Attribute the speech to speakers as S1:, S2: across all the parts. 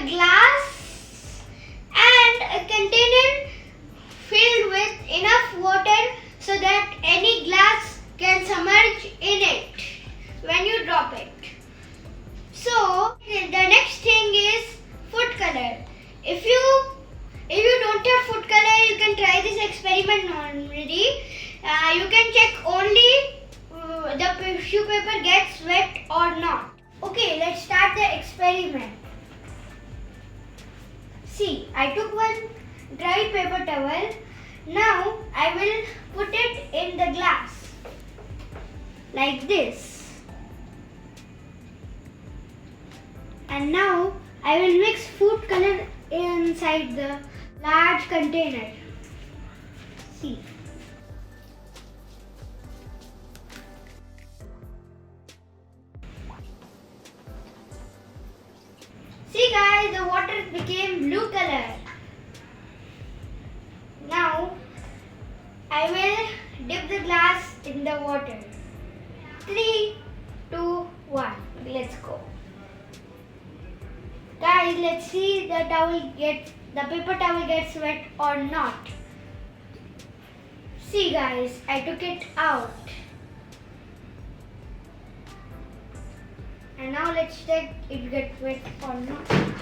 S1: a glass and a container filled with enough water so that any glass can submerge in it when you drop it. So the next thing is food color. If you don't have food color, you can try this experiment normally. You can check only the tissue paper gets wet or not. Okay, let's start the experiment. See, I took one dry paper towel. Now I will put it in the glass like this. And now I will mix food color inside the large container. See. See guys, the water became blue color. Now I will dip the glass in the water. 3, 2, 1. Let's go. Guys, let's see the paper towel gets wet or not. See guys, I took it out. And now let's check it gets wet or not.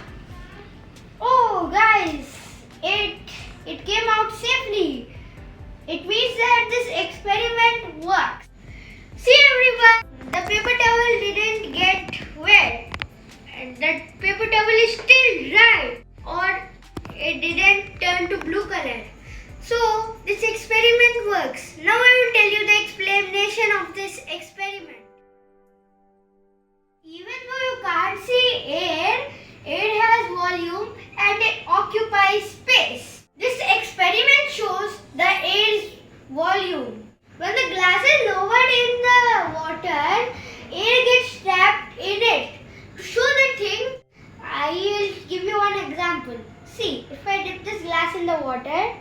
S1: Oh guys, it came out safely. It means that this experiment works. See everyone, the paper towel didn't get wet. That paper towel is still dry or it didn't turn to blue color. So this experiment works. Now I will tell you the explanation of this experiment. Even though you can't see air, air has volume and it occupies space. This experiment shows the air's volume. When the glass is lowered in the water, air gets trapped in it. To show the thing, I will give you one example. See, if I dip this glass in the water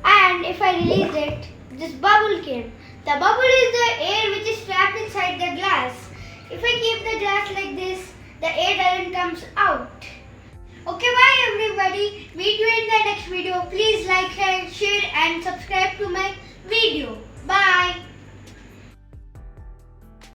S1: and if I release it, this bubble came. The bubble is the air which is trapped inside the glass. If I keep the glass like this, the air doesn't comes out. Okay, bye everybody. Meet you in the next video. Please like, share and subscribe to my video.